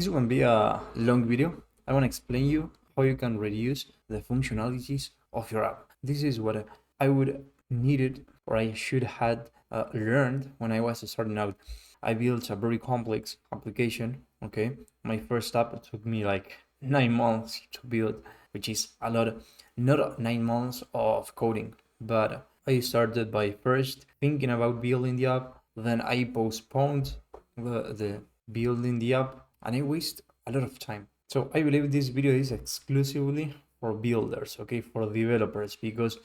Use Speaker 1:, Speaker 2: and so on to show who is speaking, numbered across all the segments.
Speaker 1: This will be a long video. I want to explain you how you can reduce the functionalities of your app. This is what I would needed or I should had learned when I was starting out. I built a very complex application. Okay, my first app took me like 9 months to build, which is a lot. Not 9 months of coding, but I started by first thinking about building the app. Then I postponed the building the app, and I waste a lot of time. So I believe this video is exclusively for builders, okay, for developers, because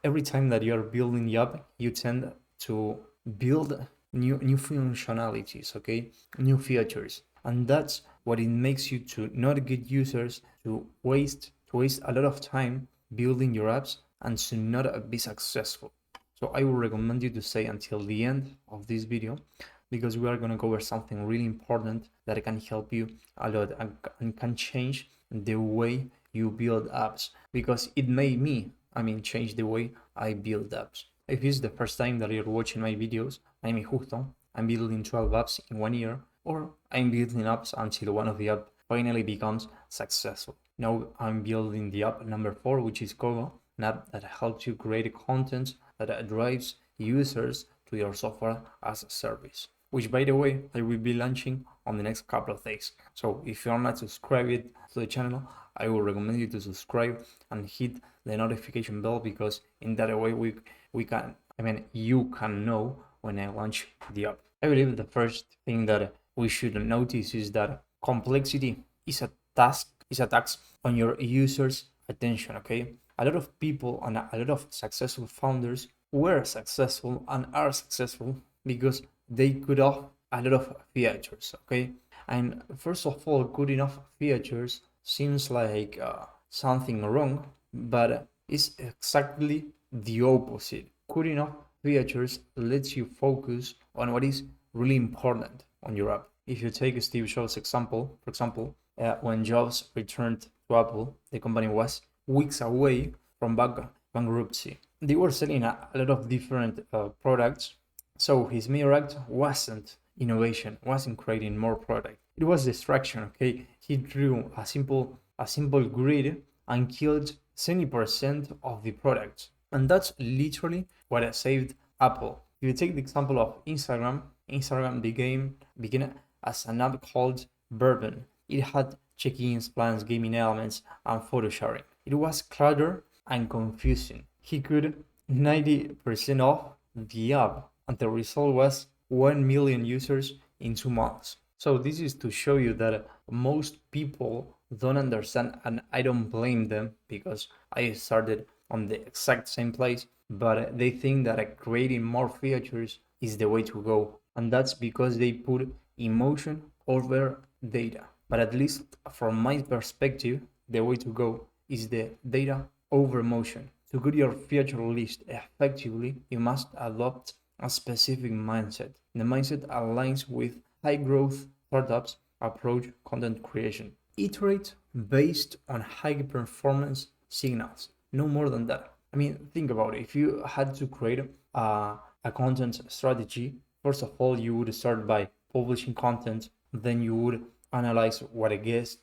Speaker 1: every time that you're building the app, you tend to build new functionalities, okay, new features, and that's what it makes you to not get users, to waste a lot of time building your apps and to not be successful. So I would recommend you to stay until the end of this video, because we are going to cover something really important that can help you a lot and can change the way you build apps, because it made me, change the way I build apps. If it's the first time that you're watching my videos, my name is Justo. I'm building 12 apps in 1 year, or I'm building apps until one of the apps finally becomes successful. Now I'm building the app number 4, which is Kogo, an app that helps you create content that drives users to your software as a service, which, by the way, I will be launching on the next couple of days. So if you are not subscribed to the channel, I will recommend you to subscribe and hit the notification bell, because in that way you can know when I launch the app. I believe the first thing that we should notice is that complexity is a tax on your users' attention, okay? A lot of people and a lot of successful founders were successful and are successful because they could have a lot of features, okay? And first of all, good enough features seems like something wrong, but it's exactly the opposite. Good enough features lets you focus on what is really important on your app. If you take Steve Jobs' example, for example, when Jobs returned to Apple, the company was weeks away from bankruptcy. They were selling a lot of different products, so his major act wasn't innovation, wasn't creating more product. It was distraction, okay? He drew a simple grid and killed 70% of the products. And that's literally what saved Apple. If you take the example of Instagram began as an app called Bourbon. It had check-ins, plans, gaming elements, and photo sharing. It was cluttered and confusing. He could 90% off the app, and the result was 1 million users in 2 months. So this is to show you that most people don't understand, and I don't blame them, because I started on the exact same place, but they think that creating more features is the way to go, and that's because they put emotion over data. But at least from my perspective, the way to go is the data over emotion. To get your feature list effectively, you must adopt a specific mindset. The mindset aligns with high growth startups approach content creation. Iterate based on high performance signals, no more than that. Think about it. If you had to create a content strategy, first of all, you would start by publishing content, then you would analyze what it gets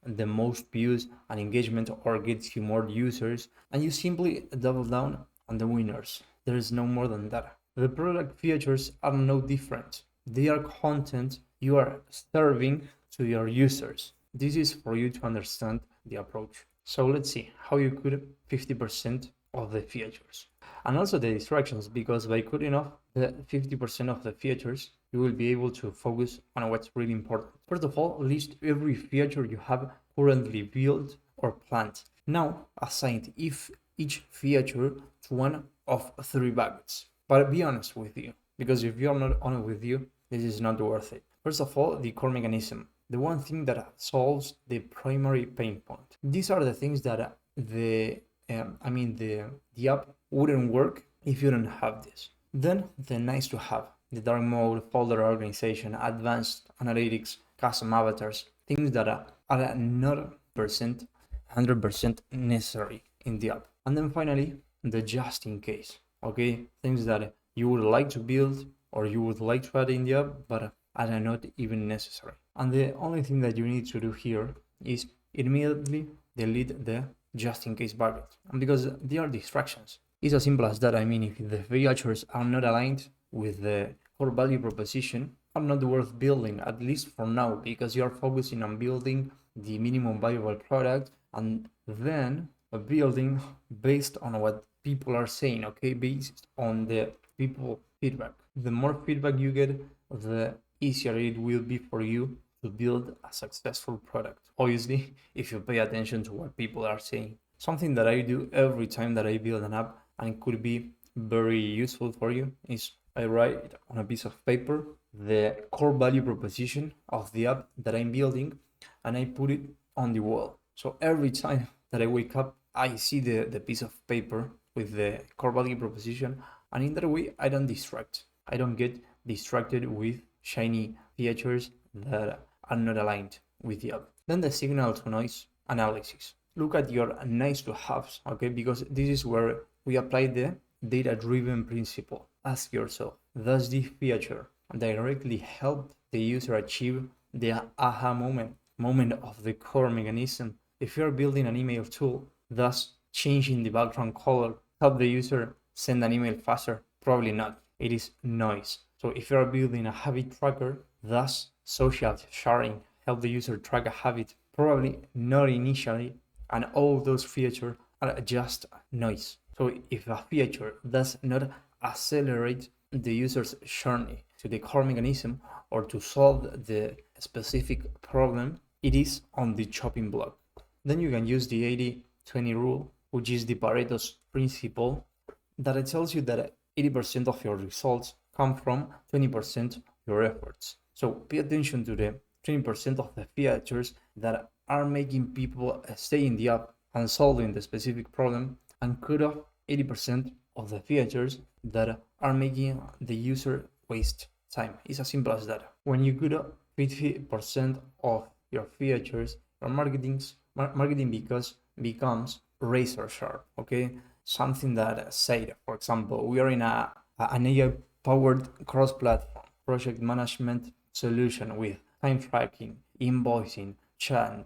Speaker 1: the most views and engagement, or gets you more users, and you simply double down on the winners. There is no more than that. The product features are no different. They are content you are serving to your users. This is for you to understand the approach. So let's see how you could 50% of the features, and also the distractions, because by cutting off the 50% of the features, you will be able to focus on what's really important. First of all, list every feature you have currently built or planned. Now assign each feature to one of 3 buckets. But be honest with you, because if you're not honest with you, this is not worth it. First of all, the core mechanism, the one thing that solves the primary pain point. These are the things that the app wouldn't work if you don't have this. Then the nice to have, the dark mode, folder organization, advanced analytics, custom avatars, things that are not 100% necessary in the app. And then finally, the just in case, okay? Things that you would like to build or you would like to add in the app, but are not even necessary. And the only thing that you need to do here is immediately delete the just in case bucket, because they are distractions. It's as simple as that. I mean, if the features are not aligned with the core value proposition, are not worth building, at least for now, because you are focusing on building the minimum viable product and then building based on what people are saying, okay, based on the people feedback. The more feedback you get, the easier it will be for you to build a successful product. Obviously, if you pay attention to what people are saying. Something that I do every time that I build an app, and it could be very useful for you, is I write on a piece of paper the core value proposition of the app that I'm building, and I put it on the wall. So every time that I wake up, I see the piece of paper with the core value proposition, and in that way, I don't distract. I don't get distracted with shiny features that are not aligned with the app. Then the signal to noise analysis. Look at your nice to haves, okay? Because this is where we apply the data-driven principle. Ask yourself, does this feature directly help the user achieve the aha moment of the core mechanism? If you're building an email tool, thus changing the background color help the user send an email faster? Probably not. It is noise. So if you're building a habit tracker, thus social sharing help the user track a habit? Probably not initially, and all those features are just noise. So if a feature does not accelerate the user's journey to the core mechanism or to solve the specific problem, it is on the chopping block. Then you can use the 80-20 rule, which is the Pareto's principle, that it tells you that 80% of your results come from 20% of your efforts. So pay attention to the 20% of the features that are making people stay in the app and solving the specific problem, and cut off 80% of the features that are making the user waste time. It's as simple as that. When you cut off 50% of your features, your marketing becomes razor sharp, okay? Something that said, for example, we are in an AI-powered cross-platform project management solution with time tracking, invoicing, chat,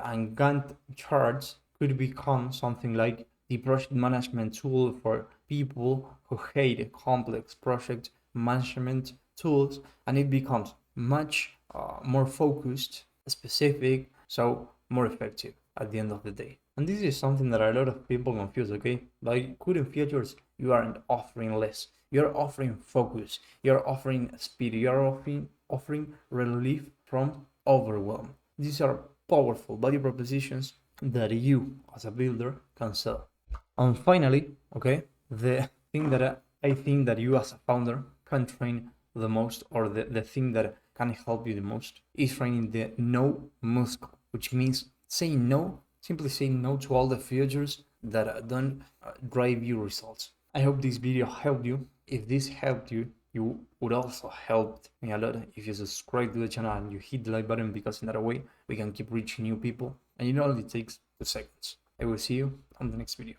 Speaker 1: and Gantt charts could become something like the project management tool for people who hate complex project management tools, and it becomes much more focused, specific, so more effective at the end of the day. And this is something that a lot of people confuse, okay? By cutting features, you aren't offering less. You're offering focus. You're offering speed. You're offering relief from overwhelm. These are powerful value propositions that you, as a builder, can sell. And finally, okay, the thing that I think that you as a founder can train the most, or the thing that can help you the most, is training the no muscle, which means saying no, simply saying no to all the features that don't drive you results. I hope this video helped you. If this helped you, you would also help me a lot if you subscribe to the channel and you hit the like button, because in that way we can keep reaching new people, and it only takes 2 seconds. I will see you on the next video.